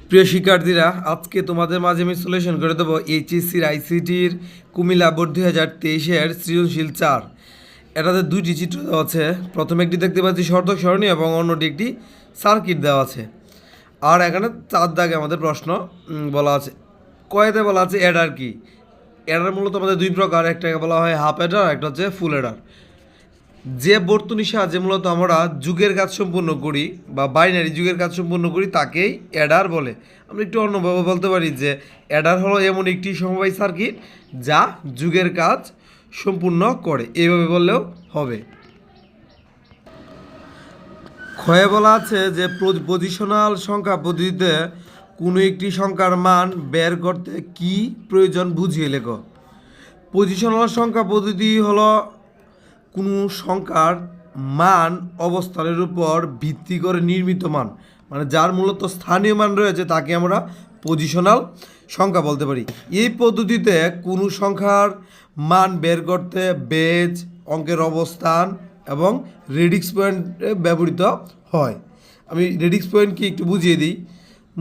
প্রিয় শিক্ষার্থীরা, আজকে তোমাদের মাঝে আমি সলিউশন করে দেবো এইচএসসির আইসিটির কুমিল্লা বোর্ড 2023-এর সৃজনশীল 4। এটাতে দুইটি চিত্র দেওয়া আছে। প্রথমে একটি দেখতে পাচ্ছি সর্ধক সরণি এবং অন্যটি একটি সার্কিট দেওয়া আছে। আর এখানে 4 দাগে আমাদের প্রশ্ন বলা আছে। কয়েতে বলা আছে অ্যাডার কি। অ্যাডার মূলত আমাদের দুই প্রকার, একটাকে বলা হয় হাফ অ্যাডার, একটা হচ্ছে ফুল অ্যাডার। যে বর্তনীর সাহায্যে মূলত আমরা যুগের কাজ সম্পূর্ণ করি বা বাইনারি যুগের কাজ সম্পূর্ণ করি তাকেই অ্যাডার বলে। আমরা একটু অন্যভাবে বলতে পারি যে অ্যাডার হলো এমন একটি সমবায় সার্কিট যা যুগের কাজ সম্পূর্ণ করে, এইভাবে বললেও হবে। ক্ষয়ে বলা আছে যে পজিশনাল সংখ্যা পদ্ধতিতে কোনো একটি সংখ্যার মান বের করতে কি প্রয়োজন বুঝিয়ে লেখো। পজিশনাল সংখ্যা পদ্ধতি হলো কোনো সংখ্যার মান অবস্থানের উপর ভিত্তি করে নির্মিত মান, মানে যার মূলত স্থানীয় মান রয়েছে তাকে আমরা পজিশনাল সংখ্যা বলতে পারি। এই পদ্ধতিতে কোনো সংখ্যার মান বের করতে বেজ, অঙ্কের অবস্থান এবং রেডিক্স পয়েন্ট ব্যবহৃত হয়। আমি রেডিক্স পয়েন্ট কি একটু বুঝিয়ে দিই।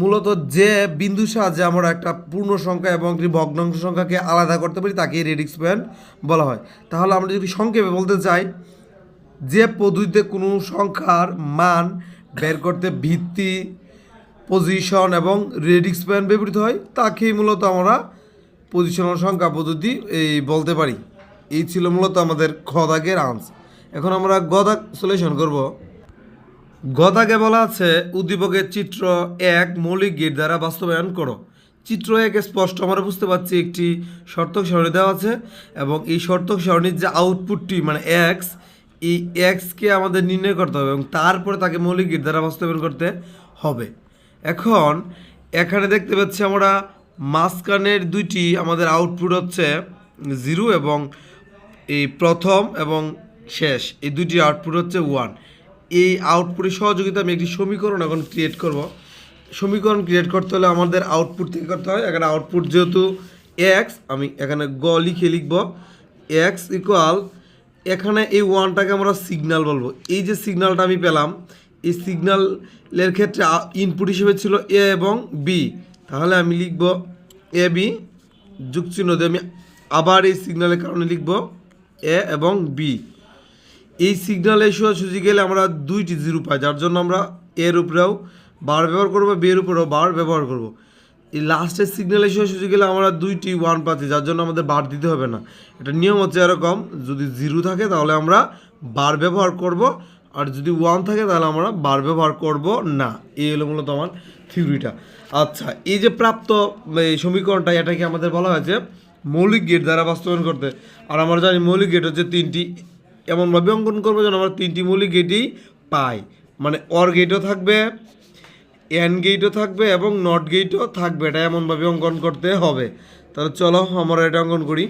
মূলত যে বিন্দুর সাহায্যে আমরা একটা পূর্ণ সংখ্যা এবং একটি ভগ্নাংশ সংখ্যাকে আলাদা করতে পারি তাকে রেডিক্স পয়েন্ট বলা হয়। তাহলে আমরা যদি সংক্ষেপে বলতে চাই, যে পদ্ধতিতে কোনো সংখ্যার মান বের করতে ভিত্তি, পজিশন এবং রেডিক্স পয়েন্ট ব্যবহৃত হয় তাকেই মূলত আমরা পজিশনাল সংখ্যা পদ্ধতি বলতে পারি। এই ছিল মূলত আমাদের খ দাগের আনসার। এখন আমরা গ দাগ সলিউশন করব। গদাকে বলা আছে উদ্দীপকের চিত্র 1 মৌলিক গেট দ্বারা বাস্তবায়ন করো। চিত্র 1 স্পষ্ট আমরা বুঝতে পারছি একটি শর্তক সারণী দেওয়া আছে এবং এই শর্তক সারণীর যে আউটপুটটি মানে এক্স, এই এক্সকে আমাদের নির্ণয় করতে হবে এবং তারপরে তাকে মৌলিক গেট দ্বারা বাস্তবায়ন করতে হবে। এখন এখানে দেখতে পাচ্ছি আমরা মাঝখানের দুইটি আমাদের আউটপুট হচ্ছে 0 এবং এই প্রথম এবং শেষ এই দুইটি আউটপুট হচ্ছে 1। এই আউটপুটের সহযোগিতা আমি একটি সমীকরণ এখন ক্রিয়েট করব। সমীকরণ ক্রিয়েট করতে হলে আমাদের আউটপুট থেকে করতে হয়। এখানে আউটপুট যেহেতু এক্স, আমি এখানে লিখে লিখব এক্স ইকুয়াল, এখানে এই ওয়ানটাকে আমরা সিগন্যাল বলবো। এই যে সিগন্যালটা আমি পেলাম, এই সিগন্যালের ক্ষেত্রে ইনপুট হিসেবে ছিল এ এবং বি, তাহলে আমি লিখব এ বি, যুগচিহ্ন দিয়ে আমি আবার এই সিগন্যালের কারণে লিখব এ এবং বি। এই সিগন্যালে সোজাসুজি গেলে আমরা দুইটি 0 পাই, যার জন্য আমরা এর উপরেও বার ব্যবহার করবো, বি এর উপরেও বার ব্যবহার করব। এই লাস্টের সিগন্যালে সোজাসুজি গেলে আমরা দুইটি 1 পাচ্ছি, যার জন্য আমাদের বার দিতে হবে না। এটা নিয়ম হচ্ছে এরকম, যদি 0 থাকে তাহলে আমরা বার ব্যবহার করব, আর যদি 1 থাকে তাহলে আমরা বার ব্যবহার করব না। এই হলো মূলত আমার থিওরিটা। আচ্ছা, এই যে প্রাপ্ত এই সমীকরণটা, এটাকে আমাদের বলা হয়েছে মৌলিক গেট দ্বারা বাস্তবায়ন করতে। আর আমরা জানি মৌলিক গেট হচ্ছে 3টি, এমনভাবে অঙ্কন করবো যেন আমরা 3টি মৌলিক গেটই পাই, মানে অর গেটও থাকবে, এন গেটও থাকবে এবং নট গেটও থাকবে। এটা এমনভাবে অঙ্কন করতে হবে। তাহলে চলো আমরা এটা অঙ্কন করি।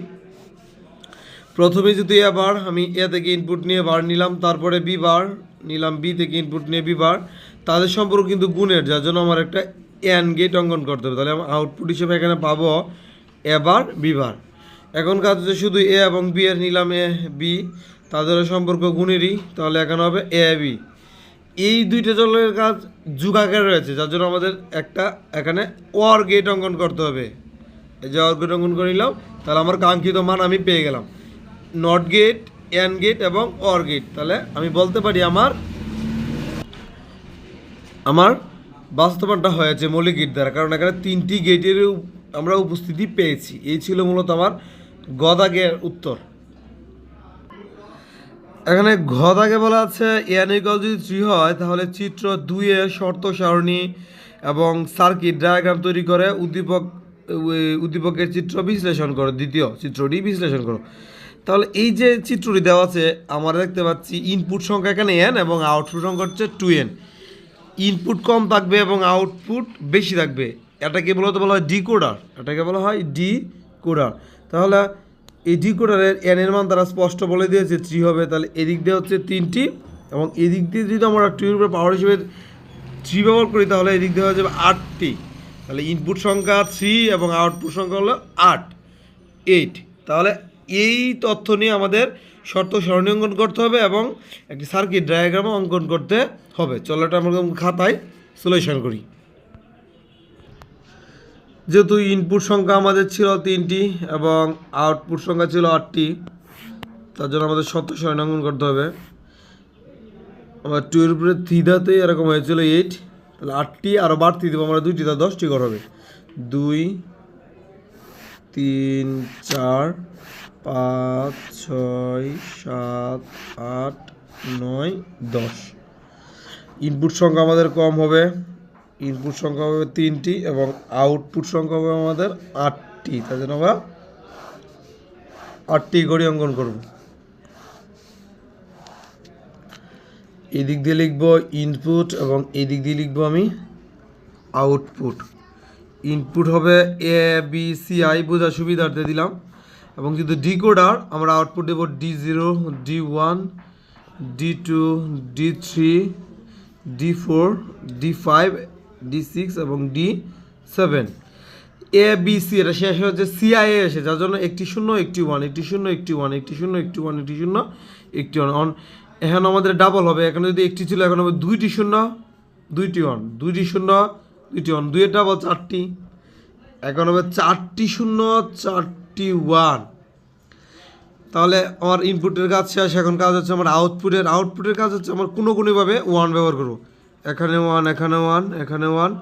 প্রথমে যদি এবার আমি এ থেকে ইনপুট নিয়ে বার নিলাম, তারপরে বি বার নিলাম, বি থেকে ইনপুট নিয়ে বি বার, তাদের সম্পর্ক কিন্তু গুণের, যার জন্য আমার একটা এন গেট অঙ্কন করতে হবে। তাহলে আমার আউটপুট হিসেবে এখানে পাবো এবার বি বার। এখন কাজ হচ্ছে শুধু এ এবং বি এর নিলাম এ বি, তাদের সম্পর্ক গুণেরই, তাহলে এখানে হবে এ বি। এই দুইটা জলের কাজ যুগ আকারে রয়েছে, যার জন্য আমাদের একটা এখানে ওয়ার গেট অঙ্কন করতে হবে। এই যে ওয়ার গেট অঙ্কন করে নিলাম, তাহলে আমার কাঙ্ক্ষিত মান আমি পেয়ে গেলাম, নট গেট, এন গেট এবং ওয়ার গেট। তাহলে আমি বলতে পারি আমার বাস্তবায়নটা হয়েছে মৌলিক গেট দ্বারা, কারণ এখানে 3টি গেটের আমরা উপস্থিতি পেয়েছি। এই ছিল মূলত আমার গদাগের উত্তর। এখানে ঘ দাগে বলা আছে এন ইকুয়াল যদি 3 হয় তাহলে চিত্র 2 এর শর্ত সারণী এবং সার্কিট ডায়াগ্রাম তৈরি করে উদ্দীপকের চিত্র বিশ্লেষণ করো। দ্বিতীয় চিত্রটি বিশ্লেষণ করো। তাহলে এই যে চিত্রটি দেওয়া আছে, আমরা দেখতে পাচ্ছি ইনপুট সংখ্যা এখানে এন এবং আউটপুট সংখ্যা হচ্ছে 2n। ইনপুট কম থাকবে এবং আউটপুট বেশি থাকবে, এটাকে বলতে বলা হয় ডিকোডার, এটাকে বলা হয় ডিকোডার। তাহলে এই ডিকোডারের এন এর মান তারা স্পষ্ট বলে দিয়েছে 3 হবে। তাহলে এদিক দিয়ে হচ্ছে 3টি এবং এদিক দিয়ে যদি আমরা 2 এর উপর পাওয়ার হিসেবে 3 ব্যবহার করি তাহলে এদিক দিয়ে হয়ে যাবে 8টি। তাহলে ইনপুট সংখ্যা 3 এবং আউটপুট সংখ্যা হলো 8। তাহলে এই তথ্য নিয়ে আমাদের শর্ত সারণী অঙ্কন করতে হবে এবং একটি সার্কিট ডায়াগ্রামও অঙ্কন করতে হবে। চলো এটা আমরা খাতায় সলিউশন করি। যেহেতু ইনপুট সংখ্যা আমাদের ছিল 3টি এবং আউটপুট সংখ্যা ছিল 8টি, তার জন্য আমাদের শর্ত সারণী অঙ্কন করতে হবে। আমার 2 এর উপরে 3 ধাতে এরকম হয়েছিল 8, তাহলে 8টি আরও বাড়তি দেবো আমরা 2টি, তা 10টি ঘর হবে। 2 3 4 5 6 7 8 9 10। ইনপুট সংখ্যা আমাদের কম হবে, ইনপুট সংখ্যা হবে 3টি এবং আউটপুট সংখ্যা হবে আমাদের 8টি, তার জন্য আমরা 8টি ঘড়ি অঙ্কন করব। এই দিক দিয়ে লিখব ইনপুট এবং এই দিক দিয়ে লিখব আমি আউটপুট। ইনপুট হবে এ বি সি আই, বোঝার সুবিধার্থে দিলাম। এবং যেহেতু ডিকোডার আমরা আউটপুট দেব D0 D1 D2 D3 D4 D5 D6 এবং D7। এ বি সি এটা শেষ হচ্ছে সিআইএ এসে, যার জন্য একটি 0 একটি 1 একটি 0 একটি 1 একটি 0 একটি 1 একটি 0 একটি 1 অন। এখন আমাদের ডাবল হবে, এখানে যদি একটি ছিল এখন হবে 2টি 0 2টি 1 2টি 0 2টি 1, 2 এর ডাবল 4টি, এখন হবে 4টি 0 4টি 1। তাহলে আমার ইনপুটের কাজ শেষ, এখন কাজ হচ্ছে আমার আউটপুটের কাজ হচ্ছে আমার কোনোভাবে 1 ব্যবহার করব। এখানে 1 এখানে 1 এখানে 1,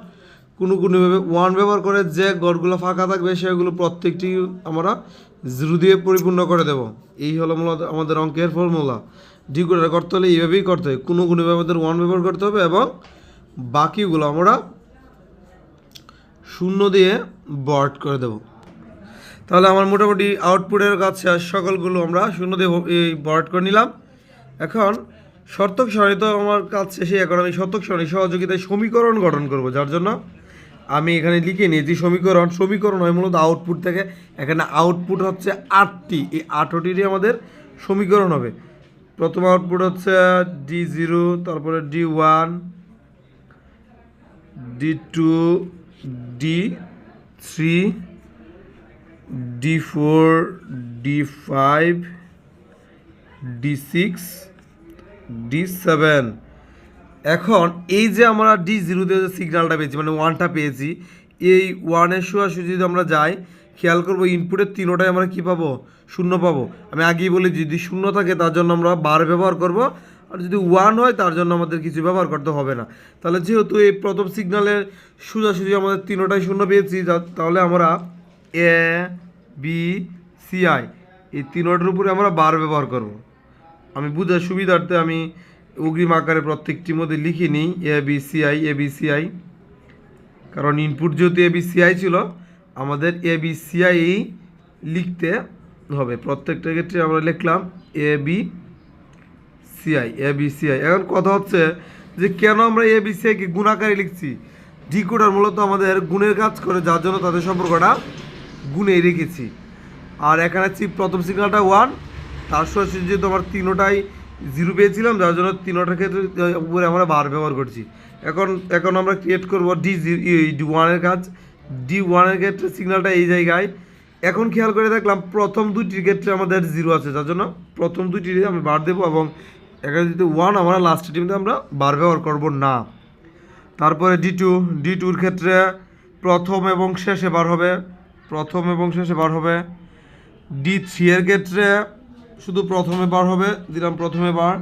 কোনোভাবে 1 ব্যবহার করে যে ঘরগুলো ফাঁকা থাকবে সেগুলো প্রত্যেকটি আমরা 0 দিয়ে পরিপূর্ণ করে দেব। এই হলো মূলত আমাদের অঙ্কের ফর্মুলা। ডিকোডার করতে হলে এইভাবেই করতে হবে, কোনোভাবে আমাদের 1 ব্যবহার করতে হবে এবং বাকিগুলো আমরা 0 দিয়ে বর্ড করে দেব। তাহলে আমার মোটামুটি আউটপুটের কাজ শেষ, সকলগুলো আমরা 0 দিয়ে এই বর্ড করে নিলাম। এখন শর্তক সারণী তো আমার কাজ শেষে, এখন আমি শর্তক সারণী সহযোগিতায় সমীকরণ গঠন করব, যার জন্য আমি এখানে লিখে নিয়েছি সমীকরণ হয় মূলত আউটপুট থেকে। এখানে আউটপুট হচ্ছে 8টি, এই 8টিরই আমাদের সমীকরণ হবে। প্রথম আউটপুট হচ্ছে D0, তারপরে D1 D2 D3 D4 D5 D6 D7। এখন এই যে আমরা D0 তে যে সিগন্যালটা পেয়েছি মানে 1টা পেয়েছি, এই 1-এর সোজাসুজি যদি আমরা যাই খেয়াল করবো ইনপুটের 3টাই আমরা কী পাবো? 0 পাবো। আমি আগেই বলি যদি 0 থাকে তার জন্য আমরা বার ব্যবহার করব, আর যদি 1 হয় তার জন্য আমাদের কিছু ব্যবহার করতে হবে না। তাহলে যেহেতু এই প্রথম সিগন্যালের সোজাসুজি আমাদের 3টাই 0 পেয়েছি, তাহলে আমরা এ বি সি আই এই 3টার উপরে আমরা বার ব্যবহার করব। আমি বুঝার সুবিধার্থে আমি অগ্রিম আকারে প্রত্যেকটির মধ্যে লিখে নিই এ বি সি আই, কারণ ইনপুট যেহেতু এ বি সি আই ছিল আমাদের এ বি সি আই লিখতে হবে। প্রত্যেকটার ক্ষেত্রে আমরা লিখলাম এ বি সি আই। এখন কথা হচ্ছে যে কেন আমরা এ বি সি আইকে গুণ আকারে লিখছি? ডিকোডার মূলত আমাদের গুণের কাজ করে, যার জন্য তাদের সম্পর্কটা গুণে রেখেছি। আর এখানে প্রথম সিগন্যালটা 1, তার সরাসরি যেহেতু আমার 3টাই 0 পেয়েছিলাম, যার জন্য 3টার ক্ষেত্রে উপরে আমরা বার ব্যবহার করছি। এখন আমরা ক্রিয়েট করবো D1-এর কাজ। D1-এর ক্ষেত্রে সিগন্যালটা এই জায়গায়। এখন খেয়াল করে দেখলাম প্রথম 2টির ক্ষেত্রে আমাদের 0 আছে, যার জন্য প্রথম 2টির আমি বার দেবো এবং এখানে যদি 1 আমরা লাস্টের টিমতে আমরা বার ব্যবহার করব না। তারপরে D2-র ক্ষেত্রে প্রথম এবং শেষে বার হবে, D3-এর ক্ষেত্রে শুধু প্রথমে বার হবে, দিলাম প্রথমে বার।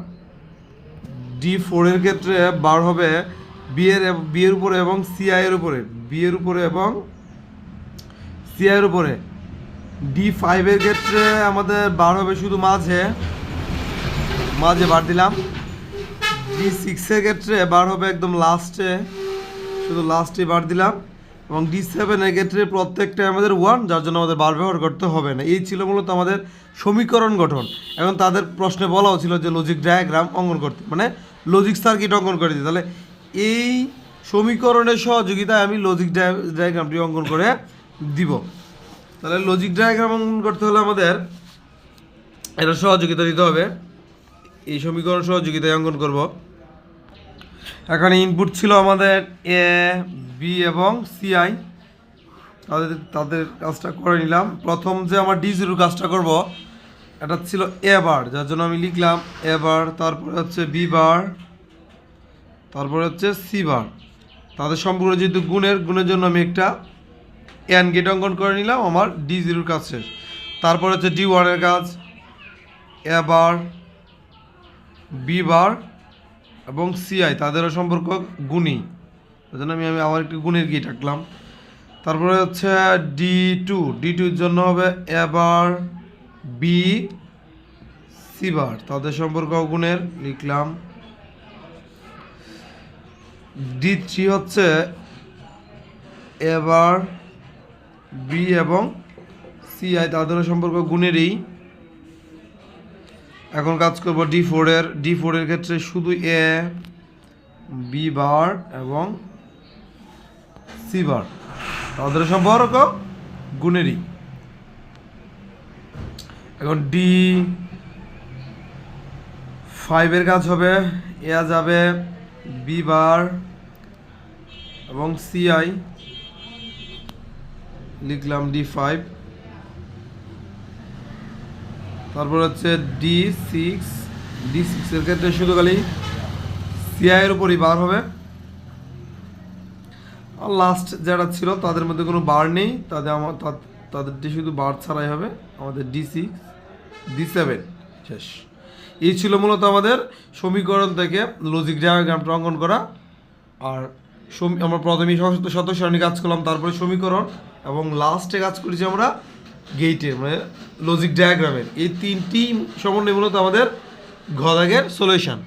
D4-এর ক্ষেত্রে বার হবে বি এর উপরে এবং সিআইয়ের উপরে, D5-এর ক্ষেত্রে আমাদের বার হবে শুধু মাঝে বার দিলাম। D6-এর ক্ষেত্রে বার হবে একদম লাস্টে, শুধু লাস্টে বার দিলাম। এবং D7-এর ক্ষেত্রে প্রত্যেকটা আমাদের 1, যার জন্য আমাদের বার ব্যবহার করতে হবে না। এই ছিল মূলত আমাদের সমীকরণ গঠন। এখন তাদের প্রশ্নে বলাও ছিল যে লজিক ডায়াগ্রাম অঙ্কন করতে, মানে লজিক সার্কিট অঙ্কন করে দিই। তাহলে এই সমীকরণের সহযোগিতায় আমি লজিক ডায়াগ্রামটি অঙ্কন করে দিব। তাহলে লজিক ডায়াগ্রাম অঙ্কন করতে হলে আমাদের এটা সহযোগিতা দিতে হবে। এই সমীকরণ সহযোগিতায় অঙ্কন করব। এখানে ইনপুট ছিল আমাদের এ বি এবং সিআই, তাদের কাজটা করে নিলাম। প্রথম যে আমার D0 কাজটা করব এটা ছিল এ বার, যার জন্য আমি লিখলাম এ বার, তারপরে হচ্ছে বি বার, তারপরে হচ্ছে সি বার। তাদের সম্পূর্ণ যেহেতু গুণের জন্য আমি একটা অ্যান্ড গেট অঙ্কন করে নিলাম, আমার ডি জিরোর কাজ শেষ। তারপর হচ্ছে ডি ওয়ানের কাজ, এ বার, বি বার এবং সিআই তাদেরও সম্পর্ক গুণী, ওই জন্য আমি আবার একটু গুণের গিট আঁকলাম। তারপরে হচ্ছে ডি টুর জন্য হবে এ বার, বি, সি বার তাদের সম্পর্ক গুণের লিখলাম। ডি থ্রি হচ্ছে এ বার, বি এবং সিআই তাদের সম্পর্ক গুণেরই। এখন কাজ করব ডি ফোরের ক্ষেত্রে শুধু এ, বি বার এবং সি বার তাদের সম্পর্ক গুণেরই। এখন ডি ফাইভের কাজ হবে এ যাবে বি বার এবং সিআই লিখলাম ডি ফাইভ। তারপর হচ্ছে ডি সিক্সের ক্ষেত্রে শুধু খালি সিআই এর উপরই বার হবে, আর লাস্ট যারা ছিল তাদের মধ্যে কোনো বার নেই, তাদেরটি শুধু বার ছাড়াই হবে। আমাদের ডি7 শেষ। এই ছিল মূলত আমাদের সমীকরণ থেকে লজিক ডায়াগ্রামটা অঙ্কন করা। আর আমরা প্রথমেই শত সারণী কাজ করলাম, তারপরে সমীকরণ এবং লাস্টে কাজ করেছি আমরা গেইটের মানে লজিক ডায়াগ্রামের। এই তিনটি সমন্বয় মূলত আমাদের ঘ দাগের সলিউশন।